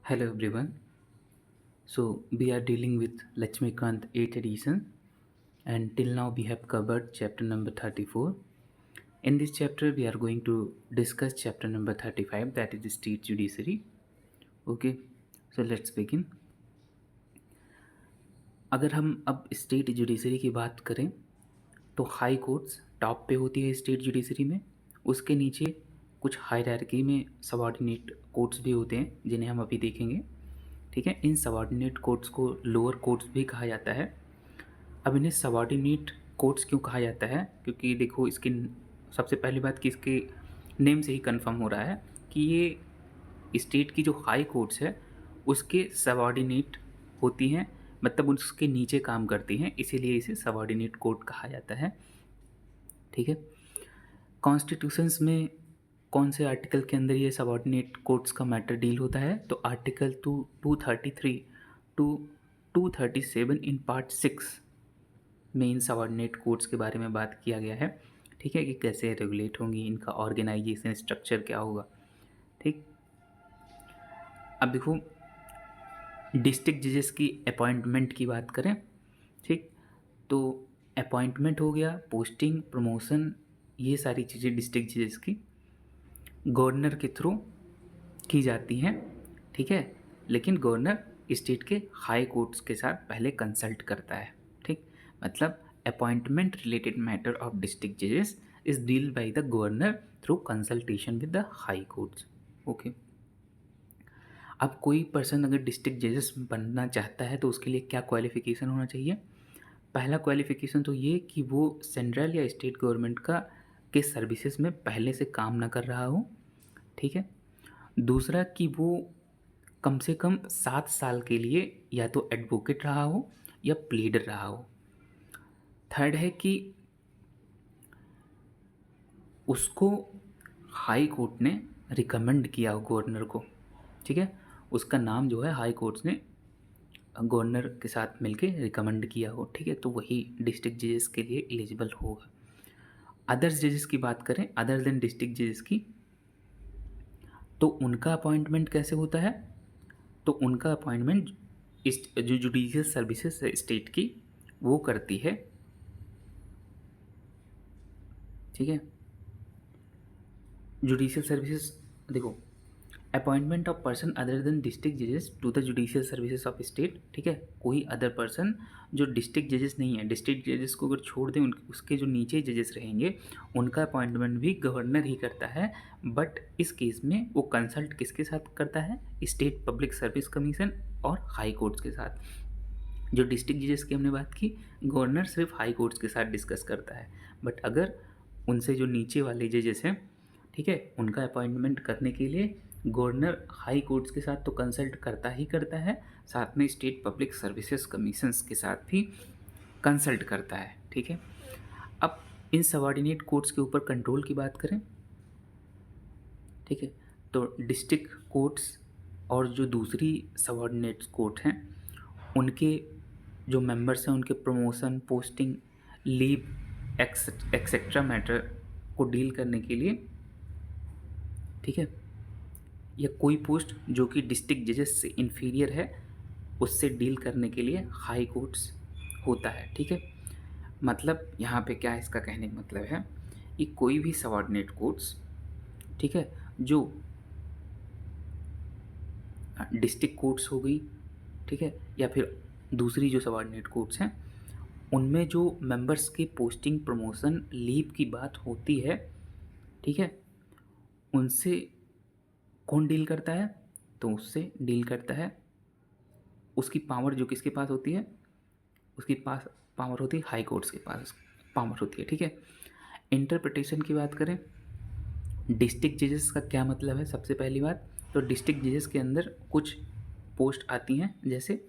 Hello everyone. So we are dealing with Lakshmikant 8th edition, and till now we have covered chapter number 34. In this chapter we are going to discuss chapter number 35, that is the state judiciary. Okay, so let's begin. अगर हम अब state judiciary की बात करें तो high courts top पे होती है स्टेट जुडिशरी में। उसके नीचे कुछ हायरार्की में सबऑर्डिनेट कोर्ट्स भी होते हैं जिन्हें हम अभी देखेंगे। ठीक है, इन सबऑर्डिनेट कोर्ट्स को लोअर कोर्ट्स भी कहा जाता है। अब इन्हें सबऑर्डिनेट कोर्ट्स क्यों कहा जाता है, क्योंकि देखो इसकी सबसे पहली बात कि इसके नेम से ही कंफर्म हो रहा है कि ये स्टेट की जो हाई कोर्ट्स है उसके सबऑर्डिनेट होती हैं, मतलब उसके नीचे काम करती हैं, इसीलिए इसे सबऑर्डिनेट कोर्ट कहा जाता है। ठीक है, कॉन्स्टिट्यूशंस में कौन से आर्टिकल के अंदर ये सबऑर्डिनेट कोर्ट्स का मैटर डील होता है, तो आर्टिकल 233 टू 237 इन पार्ट 6 में इन सबऑर्डिनेट कोर्ट्स के बारे में बात किया गया है। ठीक है, कि कैसे रेगुलेट होंगी, इनका ऑर्गेनाइजेशन स्ट्रक्चर क्या होगा। ठीक, अब देखो डिस्ट्रिक्ट जजेस की अपॉइंटमेंट की बात करें। ठीक, तो अपॉइंटमेंट हो गया, पोस्टिंग, प्रमोशन, ये सारी चीज़ें डिस्ट्रिक्ट जजेस की गवर्नर के थ्रू की जाती हैं। ठीक है, लेकिन गवर्नर स्टेट के हाई कोर्ट्स के साथ पहले कंसल्ट करता है। ठीक, मतलब appointment related matter of district जजेस is deal by the governor through consultation with the high courts. Okay, अब कोई पर्सन अगर डिस्ट्रिक्ट जजेस बनना चाहता है तो उसके लिए क्या क्वालिफिकेशन होना चाहिए। पहला क्वालिफिकेशन तो ये कि वो सेंट्रल या स्टेट गवर्नमेंट का के सर्विसेज में पहले से काम ना कर रहा हो। ठीक है, दूसरा कि वो कम से कम 7 साल के लिए या तो एडवोकेट रहा हो या प्लीडर रहा हो। थर्ड है कि उसको हाई कोर्ट ने रिकमेंड किया हो गवर्नर को। ठीक है, उसका नाम जो है हाई कोर्ट्स ने गवर्नर के साथ मिलके रिकमेंड किया हो। ठीक है, तो वही डिस्ट्रिक्ट जजेस के लिए एलिजिबल होगा। अदर्स जजेस की बात करें, अदर देन डिस्ट्रिक्ट जजेस की, तो उनका अपॉइंटमेंट कैसे होता है, तो उनका अपॉइंटमेंट जो जुडिशियल सर्विसेज है स्टेट की वो करती है। ठीक है, जुडिशियल सर्विसेज देखो, appointment of person other than district जजेस to the judicial services of state. ठीक है, कोई अदर पर्सन जो डिस्ट्रिक्ट जजेस नहीं है, डिस्ट्रिक्ट जजेस को अगर छोड़ दें उसके जो नीचे जजेस रहेंगे उनका अपॉइंटमेंट भी गवर्नर ही करता है। बट इस केस में वो कंसल्ट किसके साथ करता है, स्टेट पब्लिक सर्विस कमीशन और हाई कोर्ट्स के साथ। जो डिस्ट्रिक्ट जजेस की हमने बात की, गवर्नर सिर्फ हाई कोर्ट्स के साथ डिस्कस करता है, बट अगर उनसे जो नीचे वाले जजेस हैं, ठीक है, उनका अपॉइंटमेंट करने के लिए गवर्नर हाई कोर्ट्स के साथ तो कंसल्ट करता ही करता है, साथ में स्टेट पब्लिक सर्विसेज कमीशंस के साथ भी कंसल्ट करता है। ठीक है, अब इन सबऑर्डिनेट कोर्ट्स के ऊपर कंट्रोल की बात करें। ठीक है, तो डिस्ट्रिक्ट कोर्ट्स और जो दूसरी सबऑर्डिनेट कोर्ट हैं उनके जो मेंबर्स हैं उनके promotion, posting, leave etcetera matter को डील करने के लिए, ठीक है, या कोई पोस्ट जो कि डिस्ट्रिक्ट जजेस से इन्फीरियर है उससे डील करने के लिए हाई कोर्ट्स होता है। ठीक है, मतलब यहाँ पे क्या इसका कहने का मतलब है कि कोई भी सबऑर्डिनेट कोर्ट्स, ठीक है, जो डिस्ट्रिक्ट कोर्ट्स हो गई, ठीक है, या फिर दूसरी जो सबऑर्डिनेट कोर्ट्स हैं उनमें जो मेंबर्स की पोस्टिंग, प्रमोशन, लीव की बात होती है, ठीक है, उनसे कौन डील करता है, तो उससे डील करता है, उसकी पावर जो किसके पास होती है, उसकी पास पावर होती है हाई कोर्ट्स के पास पावर होती है। ठीक है, इंटरप्रिटेशन की बात करें, डिस्ट्रिक्ट जजेस का क्या मतलब है। सबसे पहली बात तो डिस्ट्रिक्ट जजेस के अंदर कुछ पोस्ट आती हैं, जैसे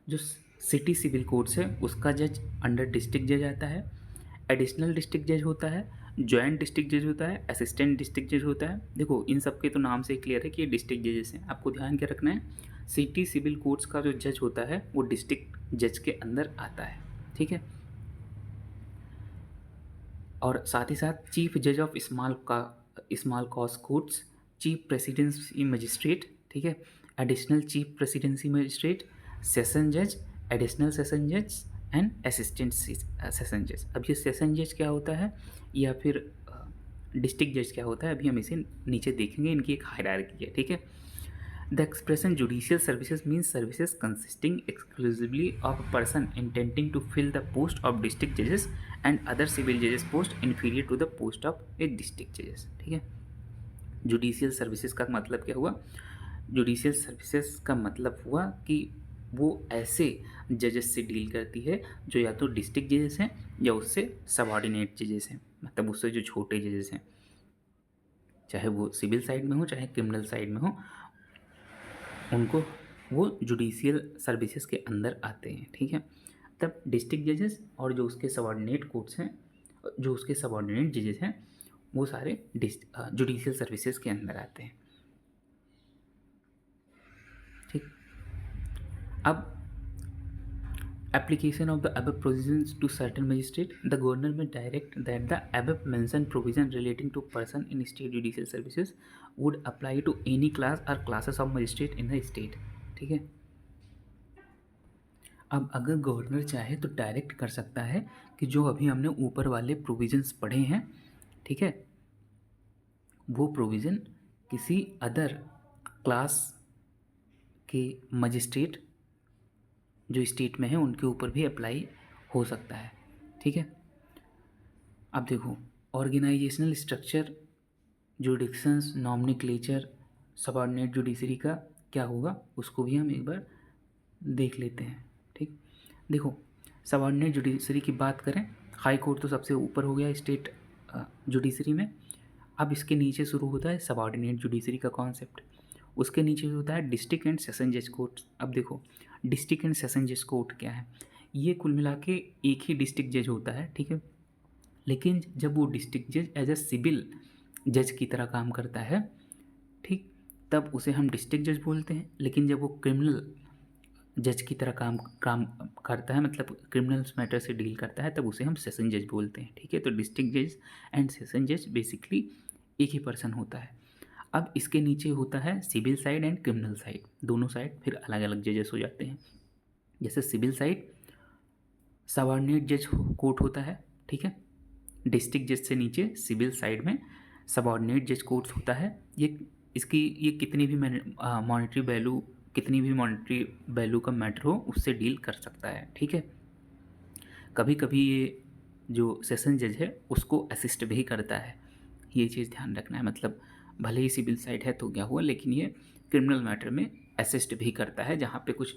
जो सिटी सिविल कोर्ट्स है उसका जज अंडर डिस्ट्रिक्ट जज आता है, एडिशनल डिस्ट्रिक्ट जज होता है, जॉइंट डिस्ट्रिक्ट जज होता है, असिस्टेंट डिस्ट्रिक्ट जज होता है। देखो इन सब के तो नाम से क्लियर है कि ये डिस्ट्रिक्ट जजेस हैं। आपको ध्यान क्या रखना है, सिटी सिविल कोर्ट्स का जो जज होता है वो डिस्ट्रिक्ट जज के अंदर आता है। ठीक है, और साथ ही साथ चीफ जज of small cause courts, chief presidency magistrate, ठीक है, additional chief presidency magistrate, session जज, एडिशनल सेशन जज एंड असिस्टेंट सेशन जज। अब ये सेशन जज क्या होता है या फिर डिस्ट्रिक्ट जज क्या होता है, अभी हम इसे नीचे देखेंगे, इनकी एक हायरार्की है, ठीक है। The expression judicial services means services consisting exclusively of a person इंटेंटिंग to fill the post of district जजेस एंड अदर सिविल जजेस post inferior to the post of A district जजेस, ठीक है। जुडिशियल सर्विसेज का मतलब क्या हुआ? जुडिशियल सर्विसेज का मतलब हुआ कि वो ऐसे जजेस से डील करती है जो या तो डिस्ट्रिक्ट जजेस हैं या उससे सबऑर्डिनेट जजेस हैं, मतलब उससे जो छोटे जजेस हैं, चाहे वो सिविल साइड में हो चाहे क्रिमिनल साइड में हो, उनको वो जुडिशियल सर्विसेज के अंदर आते हैं, ठीक है। तब डिस्ट्रिक्ट जजेस और जो उसके सबऑर्डिनेट कोर्ट्स हैं, जो उसके सबऑर्डिनेट जजेस हैं, वो सारे जुडिशियल सर्विसेज के अंदर आते हैं, ठीक। अब application of the above provisions to certain magistrate, the governor may direct that the above mentioned provision relating to person in state judicial services would apply to any class or classes of magistrate in the state, ठीक है। अब अगर governor चाहे तो direct कर सकता है कि जो अभी हमने ऊपर वाले प्रोविजंस पढ़े हैं, ठीक है, वो प्रोविज़न किसी अदर क्लास के मजिस्ट्रेट जो स्टेट में है उनके ऊपर भी अप्लाई हो सकता है, ठीक है। अब देखो, organisational structure, jurisdictions, nomenclature, subordinate judiciary का क्या होगा उसको भी हम एक बार देख लेते हैं, ठीक। देखो, सबऑर्डिनेट जुडिशरी की बात करें, हाई कोर्ट तो सबसे ऊपर हो गया स्टेट जुडिशरी में। अब इसके नीचे शुरू होता है सबऑर्डिनेट जुडिशरी का कॉन्सेप्ट, उसके नीचे होता है डिस्ट्रिक्ट एंड सेशन जज कोर्ट। अब देखो, डिस्ट्रिक्ट एंड सेशन जज कोर्ट क्या है? ये कुल मिला के एक ही डिस्ट्रिक्ट जज होता है, ठीक है। लेकिन जब वो डिस्ट्रिक्ट जज एज ए सिविल जज की तरह काम करता है, ठीक, तब उसे हम डिस्ट्रिक्ट जज बोलते हैं। लेकिन जब वो क्रिमिनल जज की तरह काम करता है, मतलब क्रिमिनल्स मैटर से डील करता है, तब उसे हम सेशन जज बोलते हैं, ठीक है। तो डिस्ट्रिक्ट जज एंड सेशन जज बेसिकली एक ही पर्सन होता है। अब इसके नीचे होता है civil side and criminal side, दोनों साइड फिर अलग अलग जजेस हो जाते हैं। जैसे सिविल साइड सबऑर्डिनेट जज कोर्ट होता है, ठीक है। डिस्ट्रिक्ट जज से नीचे सिविल साइड में सबऑर्डिनेट जज कोर्ट होता है। ये कितनी भी मॉनेटरी वैल्यू का मैटर हो उससे डील कर सकता है, ठीक है। कभी कभी ये जो सेशन जज है उसको असिस्ट भी करता है, ये चीज़ ध्यान रखना है। मतलब भले ही सिविल साइड है तो क्या हुआ, लेकिन ये क्रिमिनल मैटर में असिस्ट भी करता है, जहाँ पे कुछ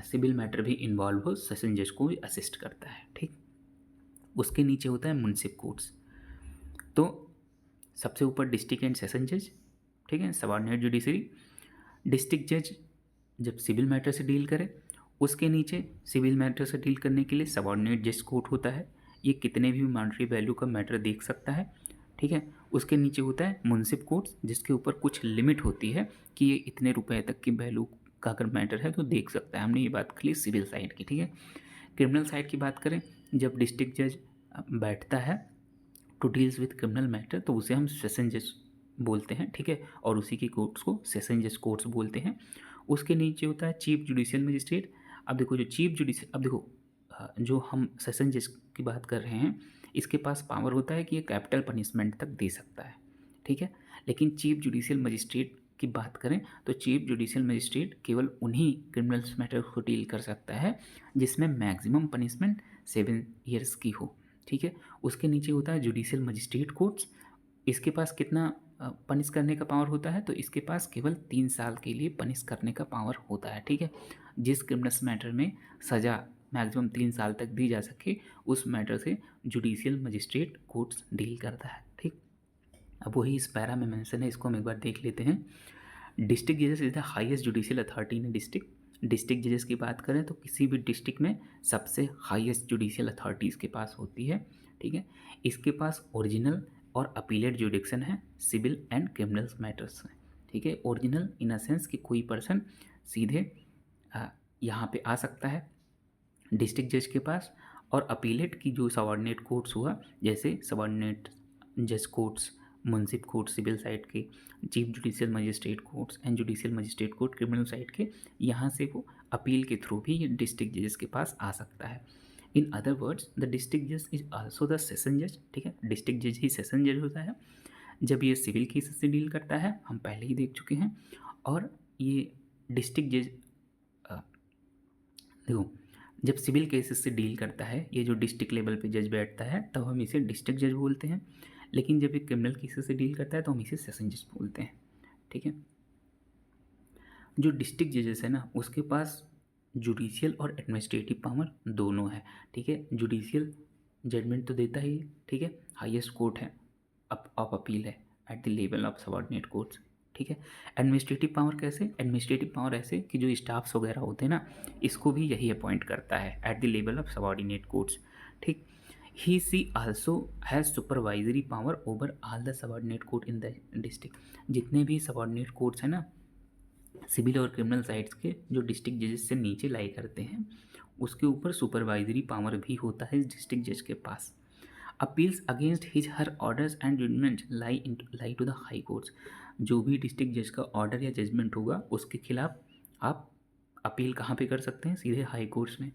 सिविल मैटर भी इन्वॉल्व हो, सेशन जज को भी असिस्ट करता है, ठीक। उसके नीचे होता है म्युनिसिपल कोर्ट्स। तो सबसे ऊपर डिस्ट्रिक्ट एंड सेशन जज, ठीक है, सबऑर्डिनेट जुडिशरी। डिस्ट्रिक्ट जज जब सिविल मैटर से डील करे, उसके नीचे सिविल मैटर से डील करने के लिए सबऑर्डिनेट जज कोर्ट होता है, ये कितने भी मॉनेटरी वैल्यू का मैटर देख सकता है, ठीक है। उसके नीचे होता है म्युनिसिपल कोर्ट्स, जिसके ऊपर कुछ लिमिट होती है कि ये इतने रुपए तक की वैल्यू का अगर मैटर है तो देख सकता है। हमने ये बात की सिविल साइड की, ठीक है। क्रिमिनल साइड की बात करें, जब डिस्ट्रिक्ट जज बैठता है to deals with criminal matter तो उसे हम सेशन जज बोलते हैं, ठीक है, और उसी की कोर्ट्स को सेशन जज कोर्ट्स बोलते हैं। उसके नीचे होता है चीफ जुडिशियल मजिस्ट्रेट। अब देखो, जो चीफ जुडिशियल, अब देखो जो हम सेशन जज की बात कर रहे हैं, इसके पास पावर होता है कि ये कैपिटल पनिशमेंट तक दे सकता है, ठीक है। लेकिन चीफ जुडिशियल मजिस्ट्रेट की बात करें तो चीफ जुडिशियल मजिस्ट्रेट केवल उन्हीं क्रिमिनल्स मैटर को डील कर सकता है जिसमें मैक्सिमम पनिशमेंट 7 ईयर्स की हो, ठीक है। उसके नीचे होता है जुडिशियल मजिस्ट्रेट कोर्ट्स। इसके पास कितना पनिश करने का पावर होता है? तो इसके पास केवल 3 साल के लिए पनिश करने का पावर होता है, ठीक है। जिस क्रिमिनल्स मैटर में सज़ा मैक्सिमम 3 साल तक दी जा सके, उस मैटर से जुडिशियल मजिस्ट्रेट कोर्ट्स डील करता है, ठीक। अब वही इस पैरा में मेंशन है, इसको हम एक बार देख लेते हैं। डिस्ट्रिक्ट जजेस is the highest judicial authority in district जजेस की बात करें तो किसी भी डिस्ट्रिक्ट में सबसे हाईएस्ट जुडिशियल अथॉरिटी इसके पास होती है, ठीक है। इसके पास ओरिजिनल और अपीलेट जुडिक्शन है सिविल एंड क्रिमिनल मैटर्स में, ठीक है। ओरिजिनल इन अ सेंस कि कोई पर्सन सीधे यहाँ पे आ सकता है डिस्ट्रिक्ट जज के पास, और अपीलेट की जो सबऑर्डिनेट कोर्ट्स हुआ, जैसे सबऑर्डिनेट जज कोर्ट्स मुंसिफ कोर्ट सिविल साइड के, chief judicial magistrate courts and judicial magistrate court criminal side के, यहाँ से वो अपील के थ्रू भी ये डिस्ट्रिक्ट जजेस के पास आ सकता है। In other words the district जज इज आल्सो द सेशन जज। ठीक है, डिस्ट्रिक्ट जज ही सेशन जज होता है जब ये सिविल केसेस से डील करता है, हम पहले ही देख चुके हैं। और ये डिस्ट्रिक्ट जज देखो, जब सिविल केसेस से डील करता है, ये जो डिस्ट्रिक्ट लेवल पे जज बैठता है, तब हम इसे डिस्ट्रिक्ट जज बोलते हैं। लेकिन जब ये क्रिमिनल केसेस से डील करता है तो हम इसे सेशन जज बोलते हैं। ठीक है, जो डिस्ट्रिक्ट जजेस है ना, उसके पास जुडिशियल और एडमिनिस्ट्रेटिव पावर दोनों है। ठीक है, जुडिशियल जजमेंट तो देता ही, ठीक है, हाईएस्ट कोर्ट है, ऑफ अपील है at the level of subordinate courts. ठीक है, एडमिनिस्ट्रेटिव पावर कैसे? एडमिनिस्ट्रेटिव पावर ऐसे कि जो स्टाफ्स वगैरह होते हैं ना, इसको भी यही अपॉइंट करता है at the level of subordinate courts. ठीक, he see also has supervisory power over all the subordinate court in the district. जितने भी सबऑर्डिनेट कोर्ट्स हैं ना, सिविल और क्रिमिनल साइड्स के, जो डिस्ट्रिक्ट जजेस से नीचे लाई करते हैं, उसके ऊपर सुपरवाइजरी पावर भी होता है डिस्ट्रिक्ट जज के पास। Appeals against his her orders and judgement lie to the high courts. जो भी डिस्ट्रिक्ट जज का ऑर्डर या जजमेंट होगा, उसके खिलाफ आप अपील कहाँ पे कर सकते हैं? सीधे हाई कोर्ट्स में।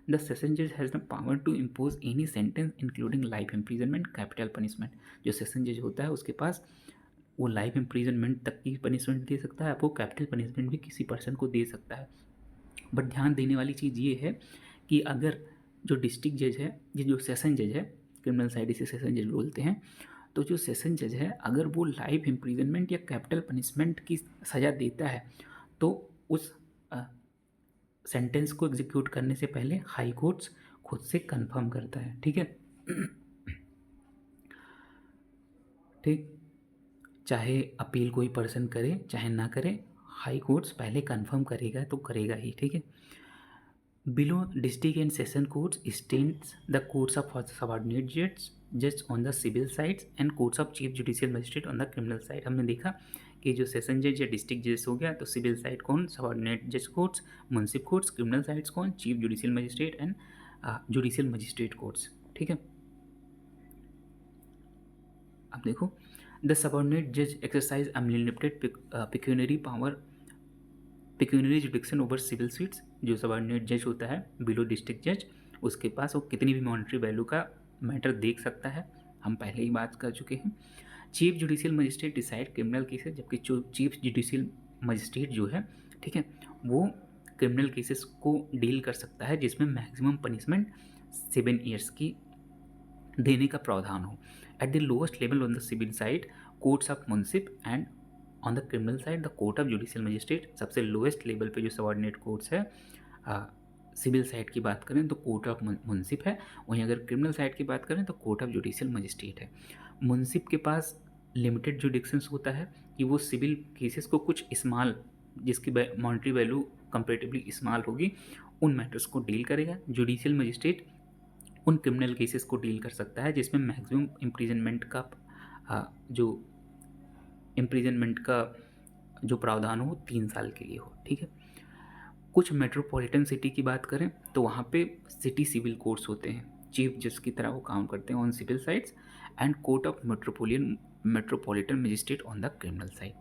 द सेशन जज has the power to impose any sentence including life imprisonment, capital punishment. जो सेशन जज होता है उसके पास वो लाइफ इम्प्रिजनमेंट तक की पनिशमेंट दे सकता है, आपको कैपिटल पनिशमेंट भी किसी पर्सन को दे सकता है। बट ध्यान देने वाली चीज़ ये है कि अगर जो डिस्ट्रिक्ट जज है, ये जो सेशन जज है, क्रिमिनल साइड इसे सेशन जज बोलते हैं, तो जो सेशन जज है अगर वो लाइफ इम्प्रिजनमेंट या कैपिटल पनिशमेंट की सज़ा देता है, तो उस सेंटेंस को एग्जीक्यूट करने से पहले हाई कोर्ट्स खुद से कंफर्म करता है। ठीक है, ठीक, चाहे अपील कोई पर्सन करे चाहे ना करे, हाई कोर्ट्स पहले कंफर्म करेगा तो करेगा ही। ठीक है, below district and session courts stands the courts of subordinate जज on the civil sides and courts of chief judicial magistrate on the criminal side. हमने देखा कि जो सेशन जज या डिस्ट्रिक्ट जज हो गया, तो सिविल साइड कौन? सबऑर्डिनेट जज courts, munsif courts, criminal sides कौन? Chief judicial magistrate and judicial magistrate courts. ठीक है, अब देखो, द सबऑर्डिनेट जज exercise unlimited pecuniary power, pecuniary jurisdiction over civil seats. जो सबऑर्डिनेट जज होता है बिलो डिस्ट्रिक्ट जज, उसके पास वो कितनी भी मॉनेटरी वैल्यू का मैटर देख सकता है, हम पहले ही बात कर चुके हैं। Chief judicial magistrate decide criminal cases, जबकि चीफ जुडिशियल मजिस्ट्रेट जो है, ठीक है, वो क्रिमिनल केसेस को डील कर सकता है जिसमें मैक्सिमम पनिशमेंट 7 ईयर्स की देने का प्रावधान हो। At the lowest level on the civil side courts of munsif and on the criminal side the court of judicial magistrate. सबसे लोएस्ट लेवल पे जो सबऑर्डिनेट कोर्ट्स है, सिविल साइड की बात करें तो कोर्ट ऑफ मुंसिफ है, वहीं अगर क्रिमिनल साइड की बात करें तो कोर्ट ऑफ जुडिशियल मजिस्ट्रेट है। मुंसिफ के पास लिमिटेड जुडिक्शंस होता है कि वो सिविल केसेस को कुछ स्मॉल, जिसकी मॉनेटरी वैल्यू कंपेरेटिवली स्मॉल होगी, उन मैटर्स को डील करेगा। जुडिशियल मजिस्ट्रेट उन क्रिमिनल केसेस को डील कर सकता है जिसमें मैक्सिमम इम्प्रिजनमेंट का जो प्रावधान हो 3 साल के लिए हो। ठीक है, कुछ मेट्रोपॉलिटन सिटी की बात करें तो वहाँ पे सिटी सिविल कोर्ट्स होते हैं, चीफ जज की तरह वो काम करते हैं on civil sides, and court of metropolitan magistrate on the criminal side.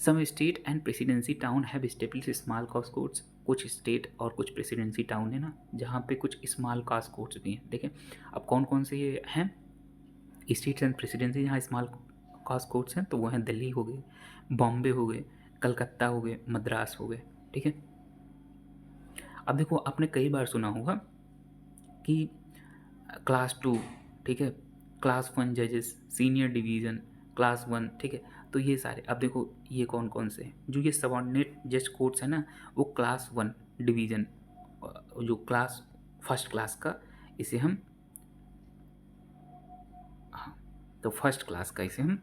Some state and presidency town have established small cost courts. कुछ स्टेट और कुछ प्रेसिडेंसी टाउन है ना, जहाँ पे कुछ स्मॉल कॉस्ट कोर्ट्स भी हैं। देखें अब कौन कौन से ये हैं स्टेट्स एंड प्रेसिडेंसी जहाँ स्मॉल कॉस्ट कोर्ट्स हैं, तो वो हैं दिल्ली हो गए, बॉम्बे हो गए, कलकत्ता हो गए, मद्रास हो गए। ठीक है, अब देखो आपने कई बार सुना होगा कि क्लास 2, ठीक है, क्लास 1 जजेस, सीनियर डिवीज़न, क्लास 1, ठीक है, तो ये सारे, अब देखो ये कौन कौन से हैं जो ये सबऑर्डिनेट जज कोर्ट्स है ना, वो क्लास 1 डिवीज़न, जो क्लास फर्स्ट क्लास का, इसे हम, हाँ, तो फर्स्ट क्लास का इसे हम,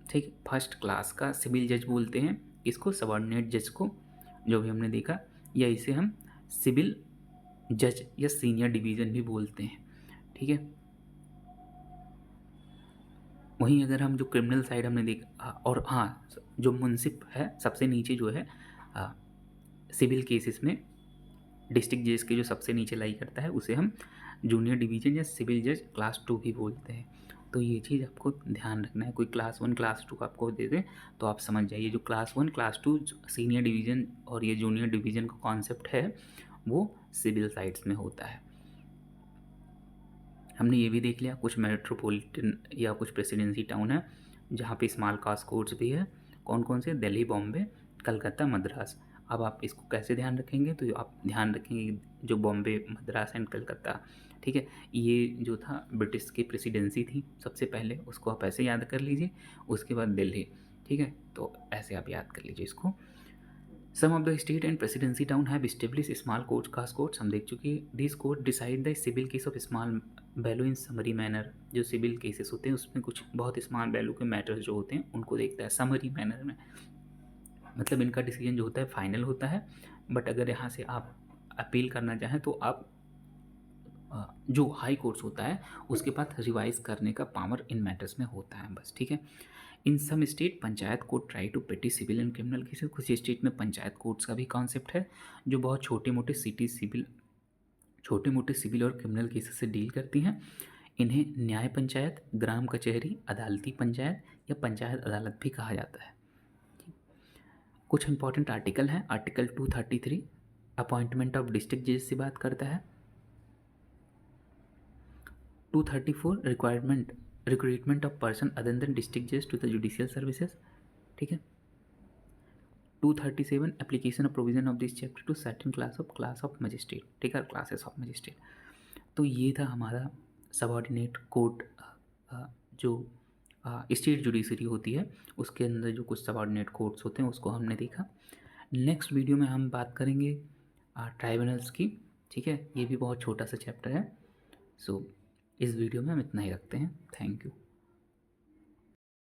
ठीक, फर्स्ट क्लास का सिविल जज बोलते हैं इसको, सबऑर्डिनेट जज को, जो भी हमने देखा, या इसे हम सिविल जज या सीनियर डिवीज़न भी बोलते हैं। ठीक है, वहीं अगर हम जो क्रिमिनल साइड हमने देखा, और हाँ, जो मुंसिफ है सबसे नीचे जो है सिविल केसेस में डिस्ट्रिक्ट जज के जो सबसे नीचे लाई करता है, उसे हम जूनियर डिवीज़न या सिविल जज क्लास 2 भी बोलते हैं। तो ये चीज़ आपको ध्यान रखना है। कोई क्लास 1 क्लास 2 आपको दे दे तो आप समझ जाइए जो क्लास 1 क्लास 2 सीनियर डिवीज़न और ये जूनियर डिवीज़न का कॉन्सेप्ट है वो सिविल साइट्स में होता है। हमने ये भी देख लिया कुछ मेट्रोपॉलिटन या कुछ प्रेसिडेंसी टाउन है जहाँ पे स्मॉल कास्ट कोर्ट्स भी है। कौन कौन से? दिल्ली, बॉम्बे, कलकत्ता, मद्रास। अब आप इसको कैसे ध्यान रखेंगे? तो आप ध्यान रखेंगे जो बॉम्बे, मद्रास एंड कलकत्ता, ठीक है, ये जो था ब्रिटिश की प्रेसिडेंसी थी सबसे पहले, उसको आप ऐसे याद कर लीजिए। उसके बाद दिल्ली, ठीक है, तो ऐसे आप याद कर लीजिए इसको। Some of the state and presidency town have establish small courts cause courts, हम देख चुके हैं। This court decide the civil case of small value in summary manner. जो सिविल केसेस होते हैं उसमें कुछ बहुत स्मॉल वैल्यू के मैटर्स जो होते हैं उनको देखता है समरी मैनर में, मतलब इनका डिसीजन जो होता है फाइनल होता है। बट अगर यहाँ से आप अपील करना चाहें तो आप जो हाई कोर्ट्स होता है उसके पास रिवाइज करने का पावर इन मैटर्स में होता है बस, ठीक है। In some state panchayat court try to petty civil and criminal cases, कुछ स्टेट में पंचायत कोर्ट्स का भी कॉन्सेप्ट है जो बहुत छोटे मोटे सिविल और क्रिमिनल केसेस से डील करती हैं। इन्हें न्याय पंचायत, ग्राम कचहरी, अदालती पंचायत या पंचायत अदालत भी कहा जाता है। कुछ इंपॉर्टेंट आर्टिकल हैं। आर्टिकल 233 अपॉइंटमेंट ऑफ डिस्ट्रिक्ट जज से बात करता है। 234 recruitment of person other than district जज टू द जुडिशियल सर्विसेज, ठीक है। 237 application of provision of this chapter two certain class of magistrate, ठीक है, क्लासेस ऑफ मजिस्ट्रेट। तो ये था हमारा सबऑर्डिनेट कोर्ट, जो स्टेट जुडिशरी होती है उसके अंदर जो कुछ सबऑर्डिनेट कोर्ट्स होते हैं उसको हमने देखा। नेक्स्ट वीडियो में हम बात करेंगे ट्राइब्यूनल्स की, ठीक है, ये भी बहुत छोटा सा चैप्टर है। सो इस वीडियो में हम इतना ही रखते हैं। Thank you.